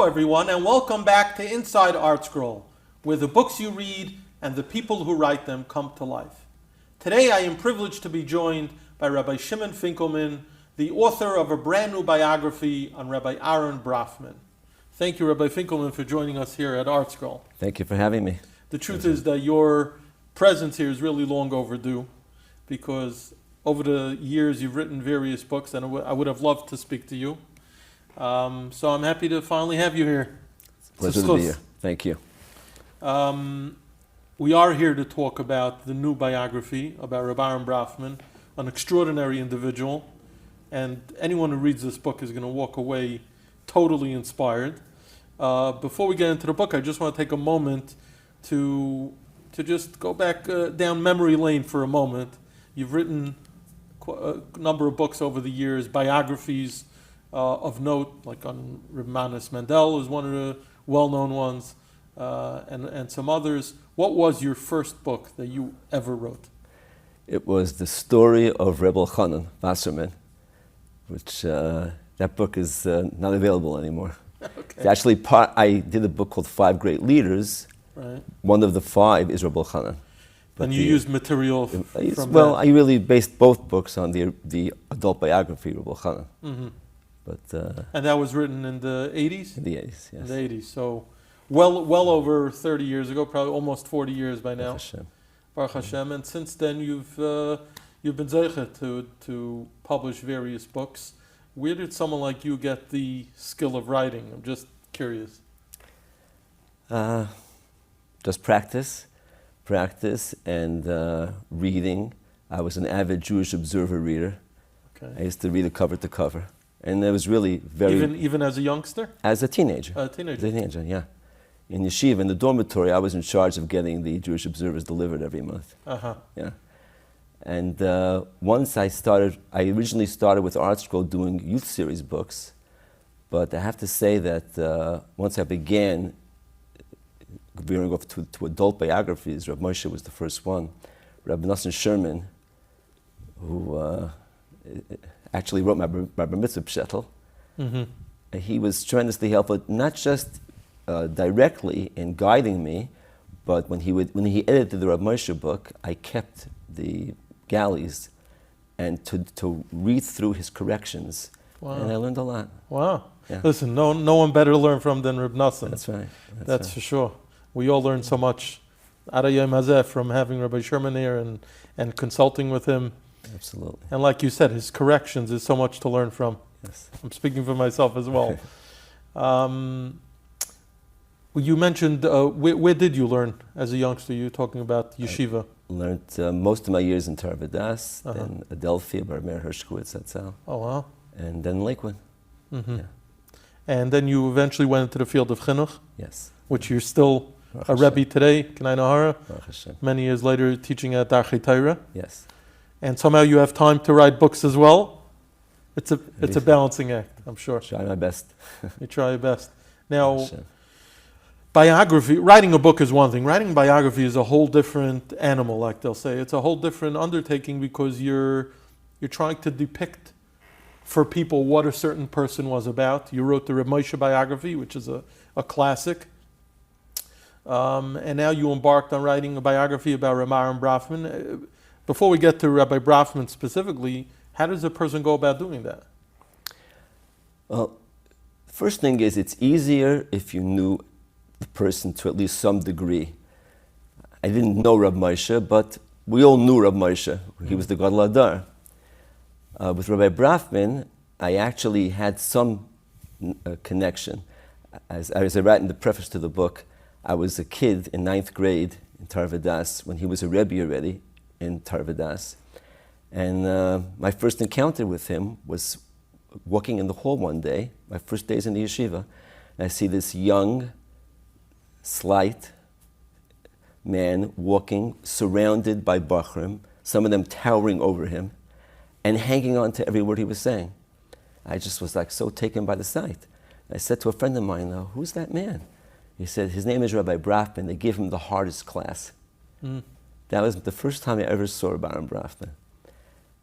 Hello everyone, and welcome back to Inside ArtScroll, where the books you read and the people who write them come to life. Today I am privileged to be joined by Rabbi Shimon Finkelman, the author of a brand new biography on Rabbi Aaron Brafman. Thank you, Rabbi Finkelman, for joining us here at ArtScroll. Thank you for having me. The truth is that your presence here is really long overdue, because over the years you've written various books, and I would have loved to speak to you. So I'm happy to finally have you here. Pleasure to be here. Thank you. We are here to talk about the new biography about Rabbi Aaron Brafman, an extraordinary individual, and anyone who reads this book is going to walk away totally inspired. Before we get into the book, I just want to take a moment to just go back down memory lane for a moment. You've written a number of books over the years, biographies of note, like on Menahel is one of the well-known ones, and some others. What was your first book that you ever wrote? It was the story of Rebbe Chanan Wasserman, which that book is not available anymore. Okay. Actually, I did a book called 5 Great Leaders. Right. One of the 5 is Rebbe Chanan. And you used material from well, that? I really based both books on the adult biography of Rebbe Chanan. Mm-hmm. But and that was written in the 80s? In the 80s, yes. In the 80s, so well over 30 years ago, probably almost 40 years by now. Baruch Hashem. Baruch Hashem. And since then you've been zeichet to publish various books. Where did someone like you get the skill of writing? I'm just curious. Just practice and reading. I was an avid Jewish Observer reader. Okay. I used to read it cover to cover. And it was really very... Even as a youngster? As a teenager. A teenager. As a teenager, yeah. In Yeshiva, in the dormitory, I was in charge of getting the Jewish Observers delivered every month. Uh-huh. Yeah. And once I originally started with ArtScroll doing youth series books, but I have to say that once I began veering off to adult biographies, Rav Moshe was the first one. Rabbi Nosson Sherman, who actually wrote my Bar Mitzvah Pshetel. Mm-hmm. He was tremendously helpful, not just directly in guiding me, but when he edited the Rav Moshe book, I kept the galleys and to read through his corrections. Wow. And I learned a lot. Wow. Yeah. Listen, no one better to learn from than Reb Nosson. That's right. That's right. for sure. We all learn so much out of Yom Hazeh from having Rabbi Sherman here and consulting with him. Absolutely. And like you said, his corrections is so much to learn from. Yes. I'm speaking for myself as well. You mentioned, where did you learn as a youngster? You were talking about yeshiva. I learned most of my years in Torah, then Adelphia, Bar Meir Hershkowitz, Hatzal. Oh, wow. And then Lakewood. Mm-hmm. Yeah. And then you eventually went into the field of chinuch. Yes. Which you're still a rebbi today, K'nai Nahara. Baruch Hashem. Many years later, teaching at Darchei Torah. Yes. And somehow you have time to write books as well. It's a balancing act, I'm sure. Try my best. You try your best. Now, biography, writing a book is one thing. Writing biography is a whole different animal, like they'll say. It's a whole different undertaking because you're trying to depict for people what a certain person was about. You wrote the Reb Moshe biography, which is a classic. And now you embarked on writing a biography about Rabbi Aaron Brafman. Before we get to Rabbi Brafman specifically, how does a person go about doing that? Well, the first thing is it's easier if you knew the person to at least some degree. I didn't know Rabbi Moshe, but we all knew Rabbi Moshe. He was the Gadol Hadar. With Rabbi Brafman, I actually had some connection. As I write in the preface to the book, I was a kid in 9th grade in Torah Vodaas when he was a rebbi already in Torah Vodaas. And my first encounter with him was walking in the hall one day, my first days in the yeshiva, and I see this young, slight man walking, surrounded by bachrim, some of them towering over him, and hanging on to every word he was saying. I just was like so taken by the sight. I said to a friend of mine, who's that man? He said, his name is Rabbi Brafman. They gave him the hardest class. That was the first time I ever saw Rabbi Aaron Brafman.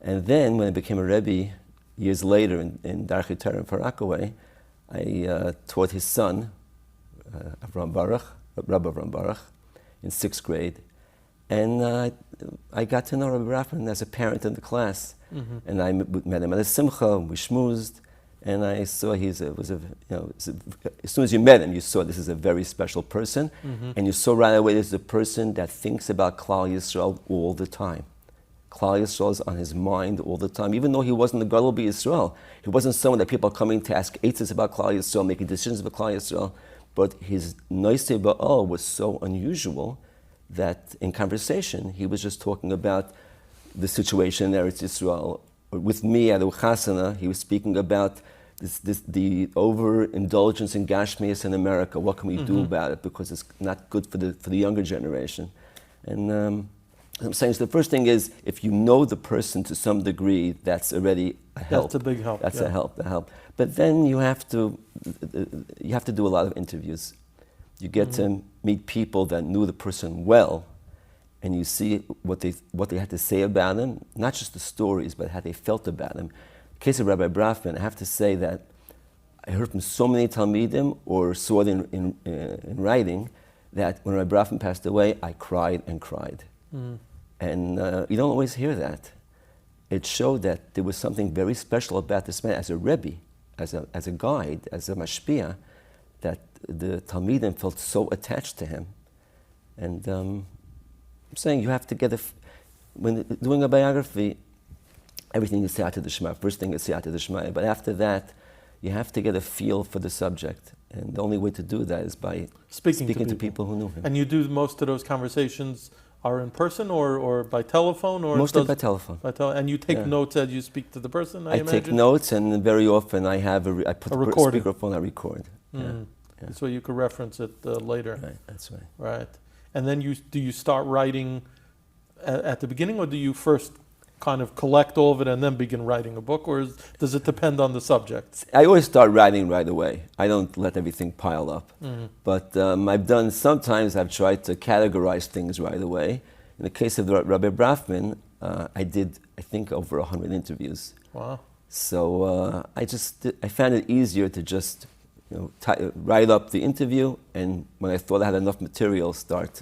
And then when I became a rebbi years later in Darchei Torah in Far Rockaway, I taught his son, Rabbi Brafman, in 6th grade. And I got to know Rabbi Brafman as a parent in the class. And I met him at a simcha, we schmoozed, and I saw as soon as you met him, you saw this is a very special person, and you saw right away this is a person that thinks about Klal Yisrael all the time. Klal Yisrael is on his mind all the time, even though he wasn't the Gadol Yisrael. He wasn't someone that people are coming to ask eitzes about Klal Yisrael, making decisions about Klal Yisrael, but his noisei ba'al was so unusual that in conversation, he was just talking about the situation in Eretz Yisrael. With me at Uchasana, he was speaking about the overindulgence in Gashmias in America. What can we do about it? Because it's not good for the younger generation. And I'm saying, so the first thing is, if you know the person to some degree, that's already a help. That's a big help. That's a help. But then you have to do a lot of interviews. You get to meet people that knew the person well, and you see what they had to say about him, not just the stories, but how they felt about him. In the case of Rabbi Brafman, I have to say that I heard from so many talmidim, or saw it in writing, that when Rabbi Brafman passed away, I cried and cried. And you don't always hear that. It showed that there was something very special about this man as a rebbi, as a guide, as a mashpia, that the talmidim felt so attached to him. And I'm saying you have to get when doing a biography, everything is siyata d'shmaya. First thing is siyata d'shmaya, but after that, you have to get a feel for the subject. And the only way to do that is by speaking to people who knew him. And you do most of those conversations are in person or by telephone? Or mostly by telephone. And you take notes as you speak to the person, I imagine? Take notes, and very often I put a speakerphone, I record. So you could reference it later. Right, that's right. Right. And then do you start writing at the beginning, or do you first kind of collect all of it and then begin writing a book, or does it depend on the subject? I always start writing right away. I don't let everything pile up. But sometimes I've tried to categorize things right away. In the case of Rabbi Brafman, I did, I think, over 100 interviews. Wow. So I found it easier to just write up the interview, and when I thought I had enough material, start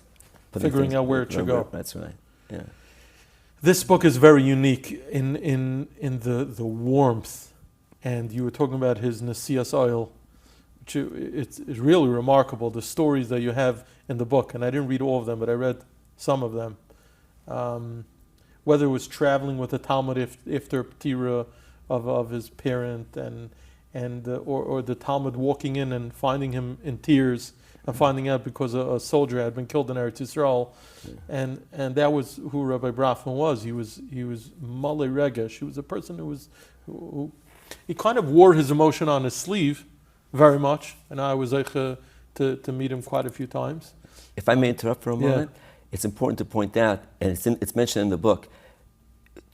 figuring out where it should go. That's right. Yeah. This book is very unique in the warmth, and you were talking about his Nesias oil, which it's really remarkable. The stories that you have in the book, and I didn't read all of them, but I read some of them. Whether it was traveling with the talmid after ptira of his parent, or the talmid walking in and finding him in tears and finding out because a soldier had been killed in Eretz Yisrael, and that was who Rabbi Brafman was. He was malei regesh. He was a person who he kind of wore his emotion on his sleeve very much, and I was to meet him quite a few times. If I may interrupt for a moment, it's important to point out, and it's mentioned in the book.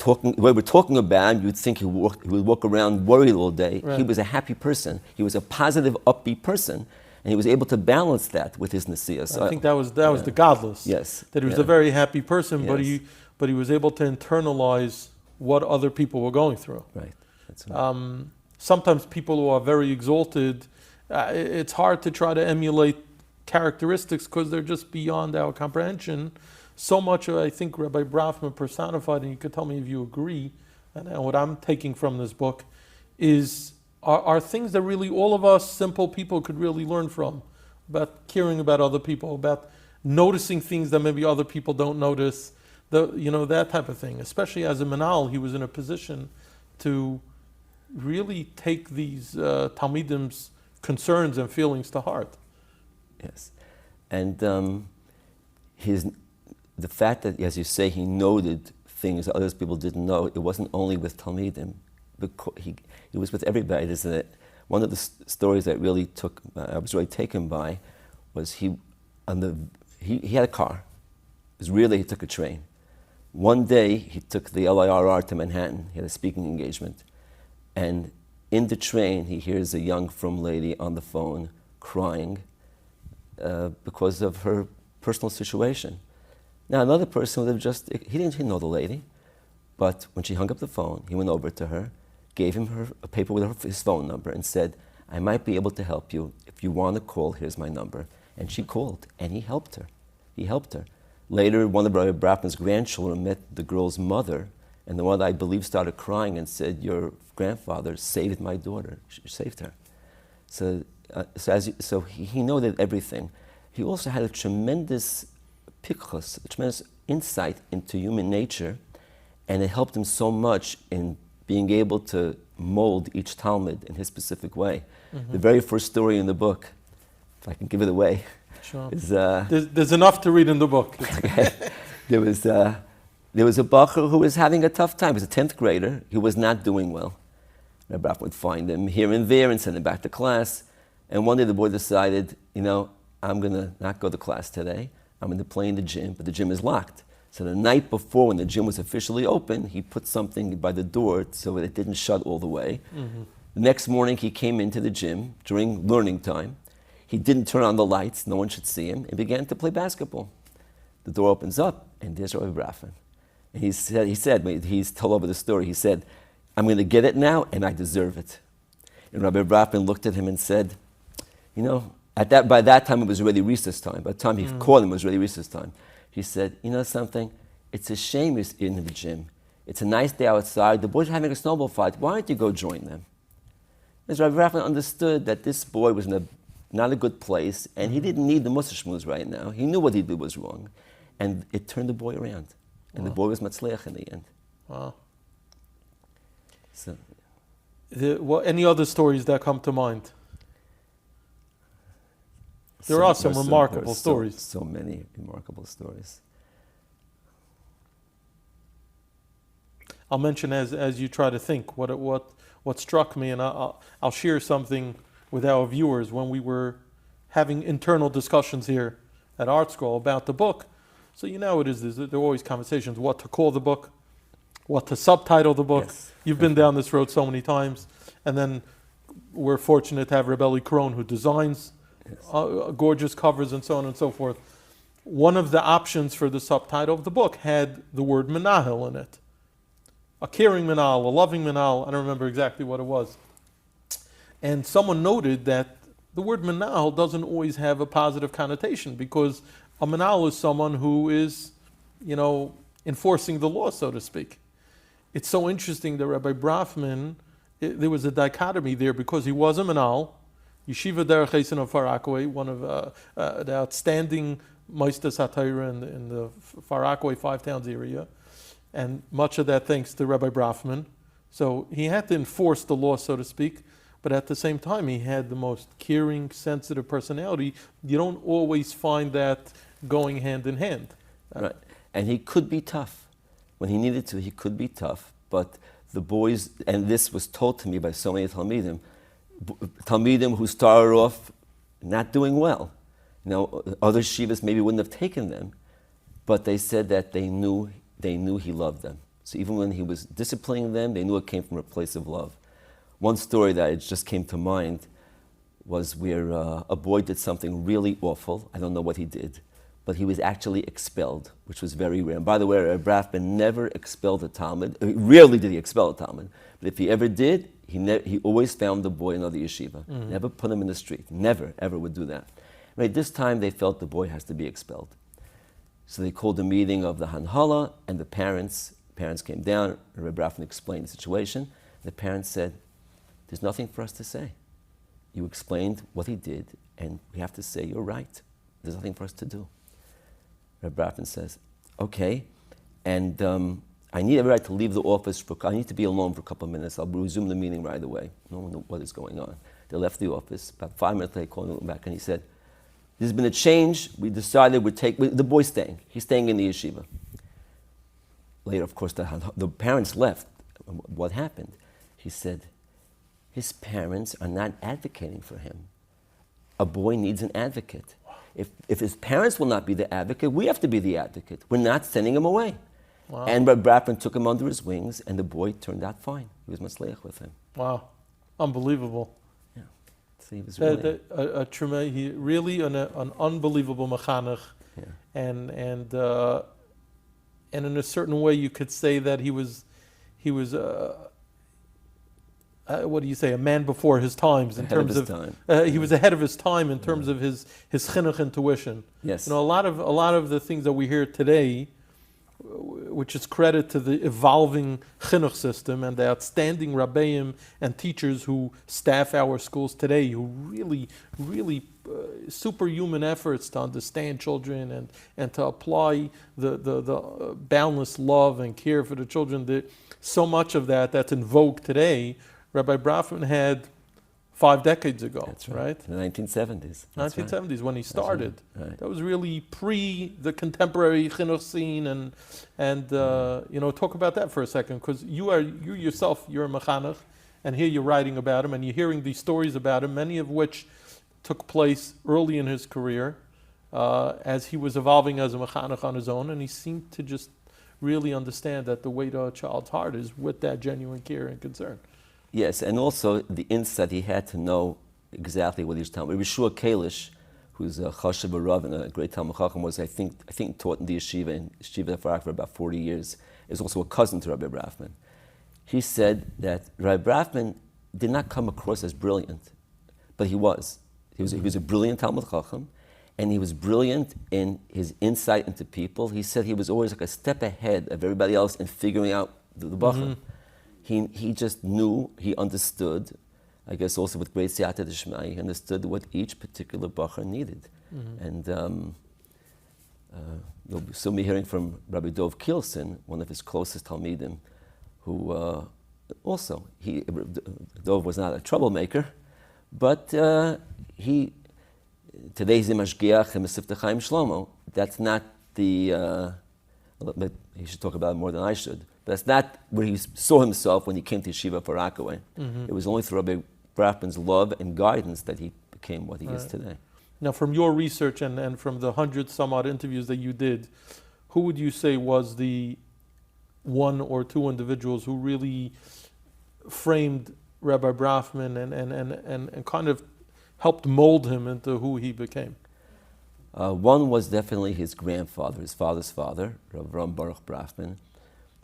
When we're talking about him, you'd think he would walk around worried all day. Right. He was a happy person. He was a positive, upbeat person, and he was able to balance that with his nesiya. So I think that was the godless. Yes, that he was a very happy person, but he was able to internalize what other people were going through. Right. That's right. Sometimes people who are very exalted, it's hard to try to emulate characteristics because they're just beyond our comprehension. So much, I think, Rabbi Brafman personified, and you could tell me if you agree, and what I'm taking from this book are things that really all of us simple people could really learn from, about caring about other people, about noticing things that maybe other people don't notice, that type of thing. Especially as a menahel, he was in a position to really take these talmidim's concerns and feelings to heart. Yes, and the fact that, as you say, he noted things that other people didn't know, it wasn't only with talmidim, he was with everybody. One of the stories that really I was really taken by was he had a car. He took a train. One day he took the LIRR to Manhattan. He had a speaking engagement, and in the train he hears a young frum lady on the phone crying because of her personal situation. Now, another person would have he didn't know the lady, but when she hung up the phone, he went over to her, gave him a paper with his phone number, and said, I might be able to help you. If you want to call, here's my number. And she called, and he helped her. He helped her. Later, one of Rabbi Brafman's grandchildren met the girl's mother, and the mother, I believe, started crying and said, your grandfather saved my daughter. She saved her. So he noted everything. He also had a tremendous pichus, a tremendous insight into human nature, and it helped him so much in being able to mold each talmid in his specific way. The very first story in the book, if I can give it away, sure. is... there's enough to read in the book. There was a bacher who was having a tough time. He was a 10th grader. He was not doing well. Rabbi Brafman would find him here and there and send him back to class. And one day the boy decided, I'm going to not go to class today. I'm going to play in the gym, but the gym is locked. So the night before, when the gym was officially open, he put something by the door so that it didn't shut all the way. The next morning, he came into the gym during learning time. He didn't turn on the lights, no one should see him, and began to play basketball. The door opens up, and there's Rabbi Brafman. And he said, he's told over the story, he said, I'm going to get it now, and I deserve it. And Rabbi Brafman looked at him and said, by that time it was already recess time. By the time he called him, it was already recess time. He said, something? It's a shame you're in the gym. It's a nice day outside. The boys are having a snowball fight. Why don't you go join them? As Rabbi Brafman understood that this boy was in not a good place, and he didn't need the mussar shmooze right now. He knew what he did was wrong. And it turned the boy around. And the boy was matzliach in the end. Wow. So, any other stories that come to mind? There are some remarkable stories. So many remarkable stories. I'll mention as you try to think what struck me, and I'll share something with our viewers when we were having internal discussions here at ArtScroll about the book. So how it is, there are always conversations, what to call the book, what to subtitle the book. Yes. You've been down this road so many times. And then we're fortunate to have Rebbe Crone, who designs gorgeous covers and so on and so forth. One of the options for the subtitle of the book had the word menahel in it. A caring menahel, a loving menahel, I don't remember exactly what it was. And someone noted that the word menahel doesn't always have a positive connotation, because a menahel is someone who is, enforcing the law, so to speak. It's so interesting that Rabbi Brafman, there was a dichotomy there, because he was a menahel, Yeshiva of Far Rockaway, one of the outstanding Meisters HaTorah in the Far Rockaway 5 towns area, and much of that thanks to Rabbi Brafman. So he had to enforce the law, so to speak, but at the same time he had the most caring, sensitive personality. You don't always find that going hand in hand. Right, and he could be tough. When he needed to, he could be tough, but the boys, and this was told to me by so many talmidim who started off not doing well. Other shivas maybe wouldn't have taken them, but they said that they knew he loved them. So even when he was disciplining them, they knew it came from a place of love. One story that just came to mind was where a boy did something really awful. I don't know what he did, but he was actually expelled, which was very rare. And by the way, Rabbi Brafman never expelled a talmid. Rarely did he expel a talmid, but if he ever did, he always found the boy another yeshiva. Never put him in the street. Never, ever would do that. Right, this time they felt the boy has to be expelled. So they called a meeting of the Hanhala and the parents. Parents came down, and Rabbi Brafman explained the situation. The parents said, there's nothing for us to say. You explained what he did, and we have to say you're right. There's nothing for us to do. Rabbi Brafman says, okay, and I need every right to leave the office. I need to be alone for a couple of minutes. I'll resume the meeting right away. No one knows what is going on. They left the office. About 5 minutes later, they called him back, and he said, there's been a change. We decided the boy's staying. He's staying in the yeshiva. Later, of course, the parents left. What happened? He said, his parents are not advocating for him. A boy needs an advocate. If his parents will not be the advocate, we have to be the advocate. We're not sending him away. Wow. And Rabbi Brafman took him under his wings, and the boy turned out fine. He was matzliach with him. Wow, unbelievable. Yeah, so he was really he really an unbelievable mechanech, yeah. and in a certain way you could say that he was what do you say, a man before his times in terms of time. He was ahead of his time in terms of his chinuch intuition. Yes. You know, a lot of the things that we hear today, which is credit to the evolving chinuch system and the outstanding rabbeim and teachers who staff our schools today, who really superhuman efforts to understand children and to apply the boundless love and care for the children. That so much of that's in vogue today, Rabbi Brafman had 5 decades ago. That's right. In the 1970s. 1970s when he started. Right. That was really pre the contemporary chinuch scene, and you know, talk about that for a second, because you yourself, you're a mechanech, and here you're writing about him and you're hearing these stories about him, many of which took place early in his career as he was evolving as a mechanech on his own, and he seemed to just really understand that the way to a child's heart is with that genuine care and concern. Yes, and also the insight he had to know exactly what he was telling. Rabbi Shua Kalish, who's a Chashav Rav and a great Talmid Chacham, was I think taught in the Yeshiva of Far Rockaway for about 40 years. Is also a cousin to Rabbi Brafman. He said that Rabbi Brafman did not come across as brilliant, but he was. He was a brilliant Talmid Chacham, and he was brilliant in his insight into people. He said he was always like a step ahead of everybody else in figuring out the Bachar. He just knew, he understood, I guess also with great Siyata D'Shmai, he understood what each particular Bachar needed. And you'll soon be hearing from Rabbi Dov Kielsen, one of his closest Talmidim, who also, Dov was not a troublemaker, but today's Imashgiach and Mesivta Chaim Shlomo, that's not the, he should talk about it more than I should. That's not where he saw himself when he came to Yeshiva of Far Rockaway. It was only through Rabbi Brafman's love and guidance that he became what he is today. Now, from your research and from the 100 some odd interviews that you did, who would you say was the 1 or 2 individuals who really framed Rabbi Brafman and kind of helped mold him into who he became? One was definitely his grandfather, his father's father, Rabbi Baruch Brafman,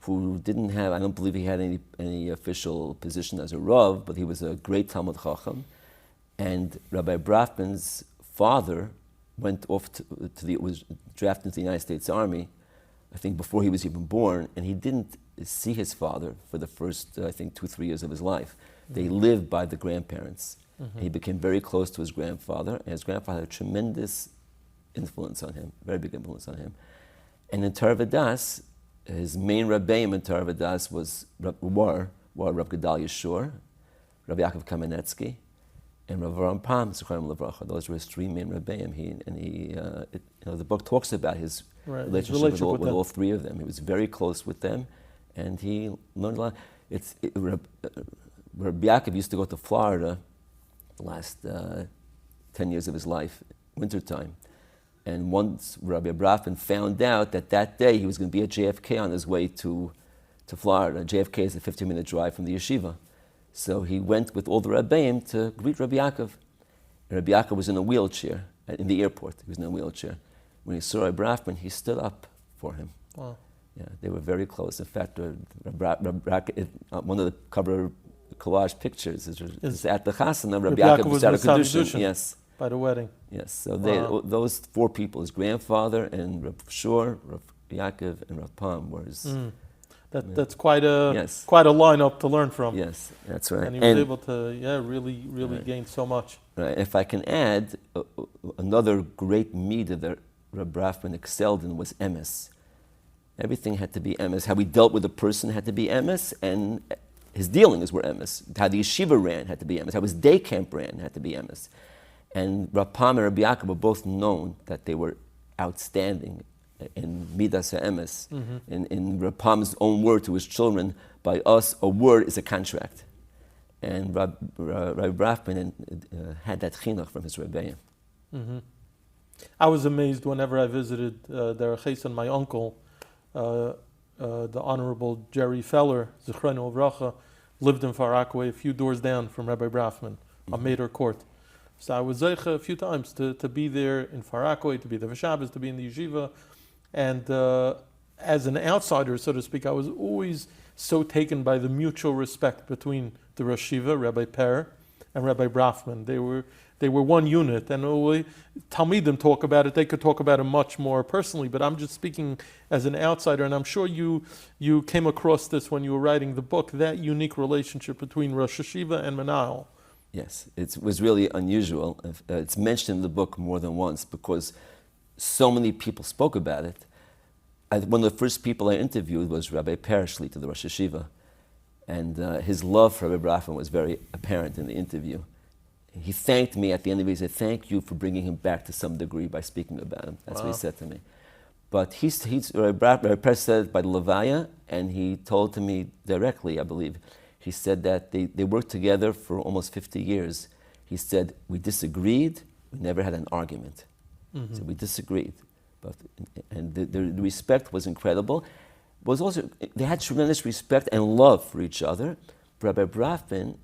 who didn't have, I don't believe he had any official position as a Rav, but he was a great Talmid Chacham. And Rabbi Brafman's father went off was drafted into the United States Army, I think before he was even born, and he didn't see his father for the first, I think, 2-3 years of his life. They lived by the grandparents. And he became very close to his grandfather, and his grandfather had a tremendous influence on him, very big influence on him. And in Torah V'das, his main rabbeim in Torah V'das were Rav Gedalia Shur, Rabbi Yaakov Kamenetsky, and Rav Aaron Brafman, Zichronim Livracha. Those were his 3 main rabbeim. The book talks about his relationship with all 3 of them. He was very close with them, and he learned a lot. Rabbi Yaakov used to go to Florida the last 10 years of his life, wintertime. And once Rabbi Brafman found out that day he was going to be at JFK on his way to Florida. JFK is a 15-minute drive from the yeshiva. So he went with all the Rabbeim to greet Rabbi Yaakov. And Rabbi Yaakov was in a wheelchair in the airport. He was in a wheelchair. When he saw Rabbi Brafman, he stood up for him. Wow. Yeah, they were very close. In fact, one of the cover collage pictures is at the Chasana. Rabbi Yaakov was at a Kedushin. Yes. By the wedding. Yes, so those 4 people, his grandfather and Rav Shur, Rav Yaakov, and Rav Pam were his... That's quite a lineup to learn from. Yes, that's right. And he was able to really gain so much. Right. If I can add, another great midah that Rabbi Brafman excelled in was emes. Everything had to be emes. How he dealt with a person had to be emes, and his dealings were emes. How the yeshiva ran had to be emes. How his day camp ran had to be emes. And Rav Pam and Rabbi Yaakov were both known that they were outstanding in midas ha'emes. In Rav Pam's own word to his children, by us, a word is a contract. And Rabbi Brafman had that chinuch from his rebbeim. I was amazed whenever I visited their Chesan, my uncle, the Honorable Jerry Feller, Zichronim Livracha, lived in Far Rockaway, a few doors down from Rabbi Brafman, on Mater Court. So I was zeicha a few times to be there in Far Rockaway, to be there for Shabbos, to be in the yeshiva. And as an outsider, so to speak, I was always so taken by the mutual respect between the Rosh Yeshiva, Rabbi Per, and Rabbi Brafman. They were one unit, and talmidim talk about it. They could talk about it much more personally, but I'm just speaking as an outsider, and I'm sure you came across this when you were writing the book, that unique relationship between Rosh Yeshiva and menahel. Yes, it was really unusual. It's mentioned in the book more than once because so many people spoke about it. One of the first people I interviewed was Rabbi Per, Shlita of the Rosh Yeshiva, and his love for Rabbi Brafman was very apparent in the interview. He thanked me at the end of it. He said, "Thank you for bringing him back to some degree by speaking about him." That's what he said to me. But Rabbi Per said it by the Levaya, and he told to me directly, I believe. He said that they worked together for almost 50 years. He said, "We disagreed, we never had an argument." Mm-hmm. So we disagreed. And the respect was incredible. They had tremendous respect and love for each other. Rabbi Brafman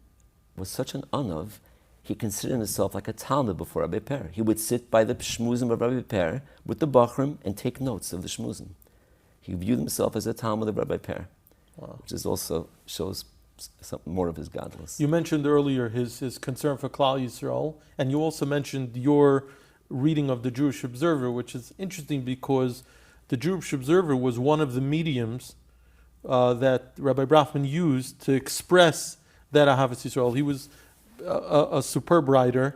was such an anav. He considered himself like a talmid before Rabbi Per. He would sit by the shmuzim of Rabbi Per with the bachrim and take notes of the shmuzim. He viewed himself as a talmid of Rabbi Per, which is also shows some more of his godless. You mentioned earlier his concern for Klal Yisrael, and you also mentioned your reading of the Jewish Observer, which is interesting because the Jewish Observer was one of the mediums that Rabbi Brafman used to express that Ahavas Yisrael. He was a superb writer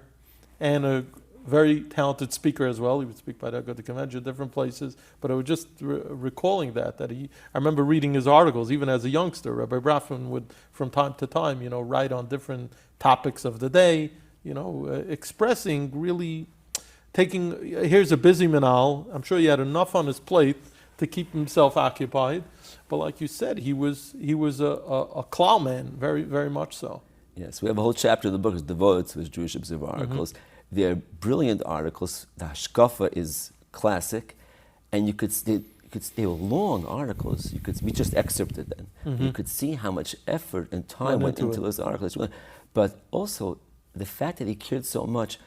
and a very talented speaker as well. He would speak by the convention, different places. But I was just recalling that I remember reading his articles, even as a youngster. Rabbi Brafman would, from time to time, write on different topics of the day, expressing really here's a busy menahel. I'm sure he had enough on his plate to keep himself occupied. But like you said, he was a klal man, very, very much so. Yes, we have a whole chapter of the book is devoted to his Jewish Observer articles. Mm-hmm. They're brilliant articles. The hashkafa is classic, and they were long articles. We just excerpted them. Mm-hmm. You could see how much effort and time went into those articles. But also the fact that he cared so much.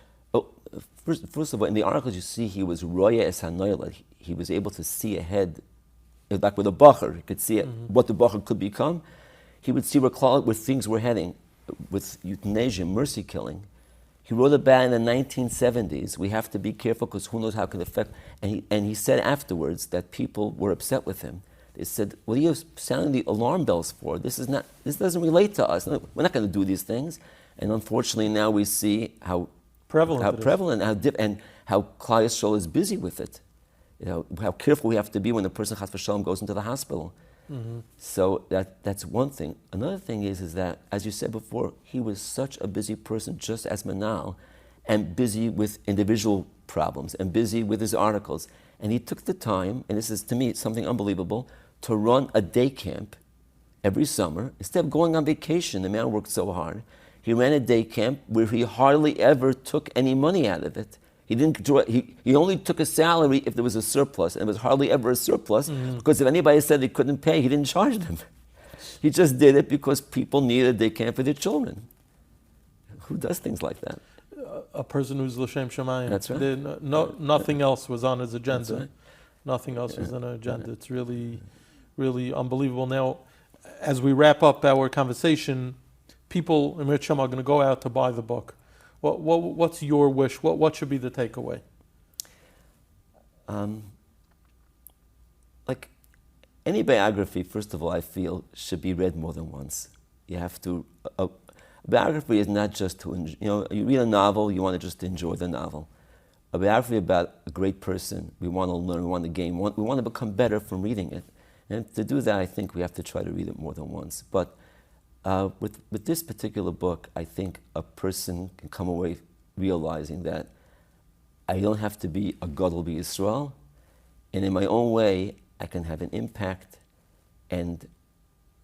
First of all, in the articles you see he was roya es hanoila. He was able to see ahead, like with a bacher. He could see what the bacher could become. He would see where things were heading. With euthanasia, mercy killing. He wrote about it in the 1970s. We have to be careful because who knows how it can affect. And he said afterwards that people were upset with him. They said, "What are you sounding the alarm bells for? This doesn't relate to us. We're not going to do these things." And unfortunately, now we see how prevalent and how Klal Yisrael is busy with it. How careful we have to be when a person chas v'shalom goes into the hospital. Mm-hmm. So that's one thing. Another thing is that, as you said before, he was such a busy person, just as menahel, and busy with individual problems, and busy with his articles. And he took the time, and this is to me something unbelievable, to run a day camp every summer. Instead of going on vacation, the man worked so hard. He ran a day camp where he hardly ever took any money out of it. He only took a salary if there was a surplus, and it was hardly ever a surplus, because if anybody said they couldn't pay, he didn't charge them. He just did it because people needed a day camp for their children. Who does things like that? A person who's l'shem shamayim. That's right. Nothing else was on his agenda. That's right. Nothing else was on an agenda. It's really, really unbelievable. Now, as we wrap up our conversation, people in Rishon are going to go out to buy the book. What's your wish? What should be the takeaway? Like any biography, first of all, I feel should be read more than once. You have to. A biography is not just to you read a novel, you want to just enjoy the novel. A biography about a great person, we want to learn, we want to gain, we want to become better from reading it. And to do that, I think we have to try to read it more than once. But with this particular book, I think a person can come away realizing that I don't have to be a gadol b'Yisrael, and in my own way, I can have an impact. And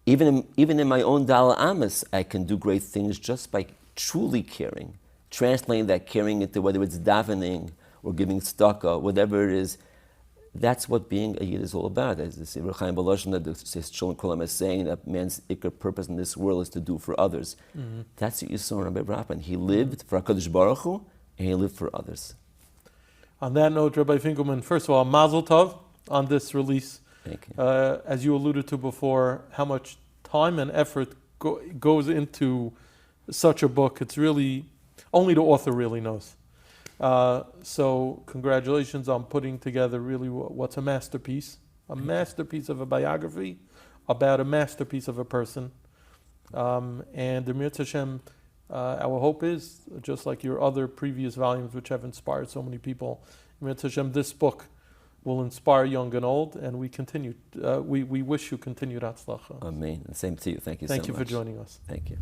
even in my own dal amis, I can do great things just by truly caring, translating that caring into whether it's davening or giving tzedakah, whatever it is. That's what being a Yid is all about. As the Chaim Baloshna, his children Kulam is saying that man's ikar purpose in this world is to do for others. Mm-hmm. That's what you saw in Rabbi Brafman. He lived for HaKadosh Baruch Hu, and he lived for others. On that note, Rabbi Finkelman, first of all, mazel tov on this release. Thank you. As you alluded to before, how much time and effort goes into such a book. It's really, only the author really knows. So congratulations on putting together really what's a masterpiece of a biography about a masterpiece of a person. And the Mir Hashem, our hope is, just like your other previous volumes which have inspired so many people, Mir Hashem, this book will inspire young and old, and we wish you continued Hatzlacha. Amen. And same to you. Thank you so much. Thank you for joining us. Thank you.